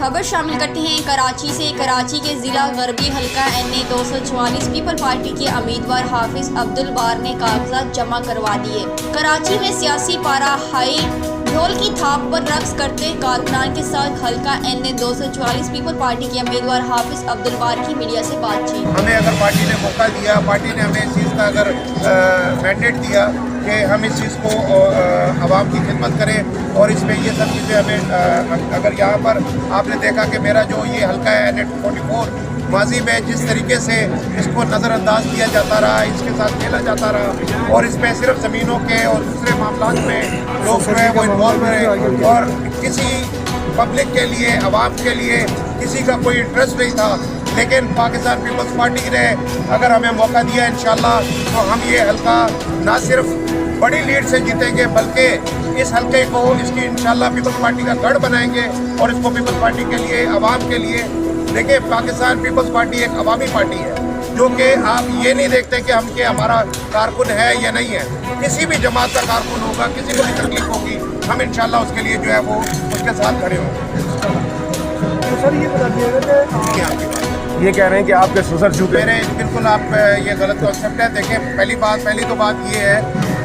خبر شامل کرتے ہیں کراچی سے۔ کراچی کے ضلع غربی حلقہ NA 244 پیپل پارٹی کے امیدوار حافظ عبدالبار نے کاغذات جمع کروا دیے۔ کراچی میں سیاسی پارا ہائی، ڈھول کی تھاپ پر رقص کرتے کارکنان کے ساتھ حلقہ NA 244 پیپل پارٹی کے امیدوار حافظ عبدالبار کی میڈیا سے بات چیت۔ ہمیں اگر پارٹی نے موقع دیا، پارٹی نے ہمیں اس چیز کا اگر مینڈیٹ دیا کہ ہم اس چیز کو عوام کی خدمت کریں اور اس میں یہ سب چیزیں ہمیں، اگر یہاں پر آپ نے دیکھا کہ میرا جو یہ حلقہ ہے NA 44 ماضی میں جس طریقے سے اس کو نظر انداز کیا جاتا رہا، اس کے ساتھ کھیلا جاتا رہا اور اس میں صرف زمینوں کے اور دوسرے معاملات میں لوگ جو ہے وہ انوالو رہے اور کسی پبلک کے لیے، عوام کے لیے کسی کا کوئی انٹرسٹ نہیں تھا۔ لیکن پاکستان پیپلز پارٹی نے اگر ہمیں موقع دیا انشاءاللہ تو ہم یہ حلقہ نہ صرف بڑی لیڈ سے جیتیں گے بلکہ اس حلقے کو اس کی انشاءاللہ پیپلز پارٹی کا گڑھ بنائیں گے اور اس کو پیپلز پارٹی کے لیے، عوام کے لیے۔ دیکھیں، پاکستان پیپلز پارٹی ایک عوامی پارٹی ہے جو کہ آپ یہ نہیں دیکھتے کہ ہمارا کارکن ہے یا نہیں ہے، کسی بھی جماعت کا کارکن ہوگا، کسی کو بھی تکلیف ہوگی، ہم انشاءاللہ اس کے لیے جو ہے وہ اس کے ساتھ کھڑے ہوں گے۔ سر یہ بتا دیجیے گا کہ یہ کہہ رہے ہیں کہ آپ کے سسر چھو میرے بالکل آپ یہ غلط کنسیپٹ ہے۔ دیکھیں، پہلی تو بات یہ ہے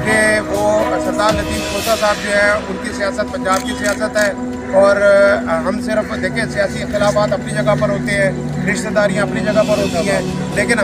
کہ وہ سردار لطیف کھوسہ صاحب جو ہے ان کی سیاست پنجاب کی سیاست ہے اور ہم صرف دیکھیں سیاسی اختلافات اپنی جگہ پر ہوتے ہیں، رشتہ داریاں اپنی جگہ پر ہوتی ہیں، لیکن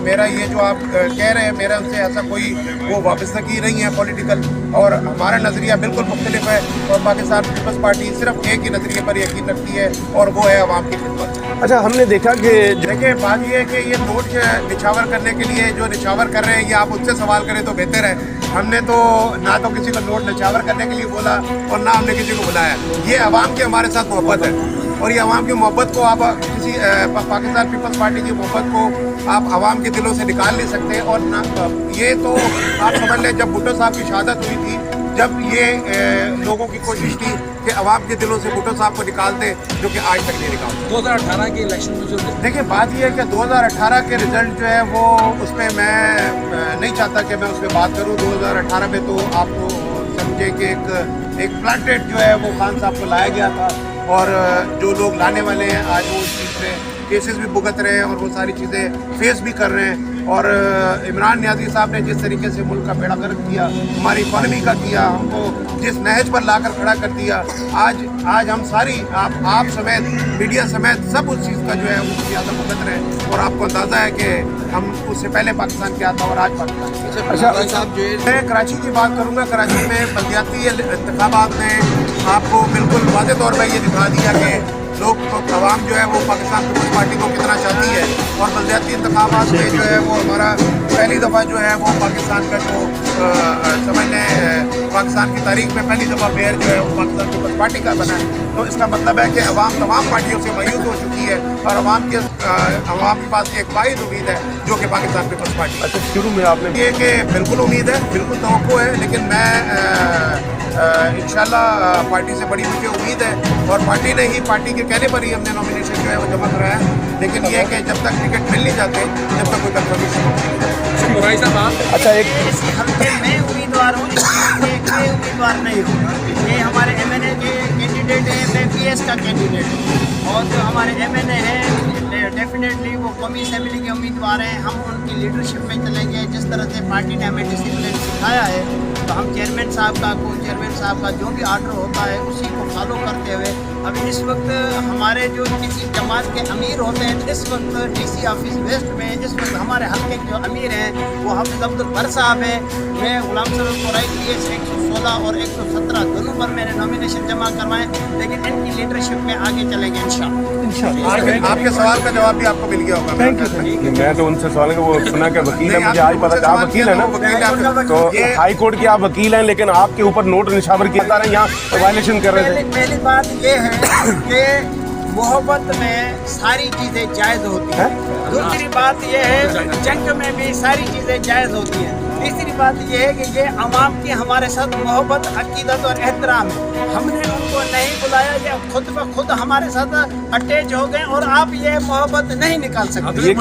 میرا یہ جو آپ کہہ رہے ہیں میرا ان سے ایسا کوئی وہ وابستگی نہیں ہے پولیٹیکل، اور ہمارا نظریہ بالکل مختلف ہے اور پاکستان پیپلز پارٹی صرف ایک ہی نظریے پر یقین رکھتی ہے اور وہ ہے عوام کی خدمت۔ اچھا، ہم نے دیکھا کہ دیکھیں، بات یہ ہے کہ یہ نوٹ نچھاور کرنے کے لیے جو نچھاور کر رہے ہیں یہ آپ ان سے سوال کریں تو بہتر ہے۔ ہم نے تو نہ تو کسی کو نوٹ نچھاور کرنے کے لیے بولا اور نہ ہم نے کسی کو بلایا۔ یہ عوام کی ہمارے ساتھ محبت ہے اور یہ عوام کی محبت کو آپ کسی پاکستان پیپلز پارٹی کی محبت کو آپ عوام کے دلوں سے نکال نہیں سکتے۔ اور یہ تو آپ سمجھ لیں جب بھٹو صاحب کی شہادت ہوئی تھی، جب یہ لوگوں کی کوشش تھی کہ عوام کے دلوں سے بھٹو صاحب کو نکال دیں، جو کہ آج تک نہیں نکال۔ 2018 کے الیکشن میں جو دیکھیں، بات یہ ہے کہ 2018 کے رزلٹ جو ہے وہ اس میں میں نہیں چاہتا کہ میں اس پہ بات کروں۔ 2018 میں تو آپ کو سمجھے کہ ایک پلانٹیڈ جو ہے وہ خان صاحب کو لایا گیا تھا اور جو لوگ لانے والے ہیں آج وہ اس چیز پہ کیسز بھی بھگت رہے ہیں اور وہ ساری چیزیں فیس بھی کر رہے ہیں۔ اور عمران نیازی صاحب نے جس طریقے سے ملک کا بیڑا گرک کیا، ہماری اکانومی کا کیا، ہم کو جس نہج پر لا کر کھڑا کر دیا، آج ہم ساری آپ سمیت، میڈیا سمیت سب اس چیز کا جو ہے وہ زیادہ بھگت رہے ہیں اور آپ کو اندازہ ہے کہ ہم اس سے پہلے پاکستان کیا تھا اور آج پاکستان۔ صاحب جو میں کراچی کی بات کروں گا۔ کراچی میں بلدیاتی انتخابات نے آپ کو بالکل واضح طور پہ یہ دکھا دیا کہ عوام جو ہے وہ پاکستان پیپلز پارٹی کو کتنا چاہتی ہے اور بلدیاتی انتخابات میں جو ہے وہ ہمارا پہلی دفعہ جو ہے وہ پاکستان کا جو سمجھ لیں پاکستان کی تاریخ میں پہلی دفعہ میئر جو ہے وہ پاکستان پیپلز پارٹی کا بنا ہے۔ تو اس کا مطلب ہے کہ عوام تمام پارٹیوں سے مایوس ہو چکی ہے اور عوام کے پاس ایک واحد امید ہے جو کہ پاکستان پیپلز پارٹی۔ اچھا، شروع میں آپ نے یہ کہ بالکل امید ہے، بالکل توقع ہے، لیکن میں انشاءاللہ پارٹی سے بڑی مجھے امید ہے اور پارٹی نے ہی، پارٹی کے کہنے پر ہی ہم نے نامینیشن جو ہے وہ جمع کرایا ہے، لیکن یہ کہ جب تک ٹکٹ مل نہیں جاتے جب تک کوئی کنفرمیشن مرائی صاحب آپ اچھا ایک اس حلقے میں امیدوار ہوں، یہ امیدوار نہیں ہوں۔ یہ ہمارے MNA کے کینڈیڈیٹ ہیں، میں PS کا کینڈیڈیٹ ہوں اور جو ہمارے MNA ہیں ڈیفینیٹلی وہ قومی اسمبلی کے امیدوار ہیں۔ ہم ان کی لیڈرشپ میں چلیں گے جس طرح سے پارٹی نے ہمیں ڈسپلن سکھایا ہے، تو ہم چیئرمین صاحب کا، کو چیئرمین صاحب کا جو بھی آرڈر ہوتا ہے اسی کو فالو کرتے ہوئے اب اس وقت ہمارے جو کسی جماعت کے امیر ہوتے ہیں، اس وقت DC آفس ویسٹ میں اس وقت ہمارے حلقے کے جو امیر ہیں وہ حافظ عبدالبر صاحب ہیں۔ میں غلام سرور قرائی PS 116 اور 117 دونوں پر میں نے نامینیشن جمع کروائے، لیکن ان کی لیڈرشپ میں آگے چلیں گے انشاءاللہ۔ آپ کے سوال کا جواب بھی آپ کو مل گیا ہوگا۔ میں تو ان سے سوال کہ وہ سنا کہ وکیل ہے، مجھے آج پتا کہ آپ وکیل ہیں نا، تو ہائی کورٹ کے آپ وکیل ہیں لیکن آپ کے اوپر نوٹ نشاور کیا جا رہے ہیں، یہاں وائلیشن کر رہے تھے۔ پہلی بات یہ ہے کہ محبت میں ساری چیزیں جائز ہوتی ہیں، دوسری بات یہ ہے جنگ میں بھی ساری چیزیں جائز ہوتی ہیں، تیسری بات یہ ہے کہ یہ عوام کی ہمارے ساتھ محبت، عقیدت اور احترام ہے۔ ہم نے ان کو نہیں بلایا، یہ خود بخود ہمارے ساتھ اٹیچ ہو گئے اور آپ یہ محبت نہیں نکال سکتے۔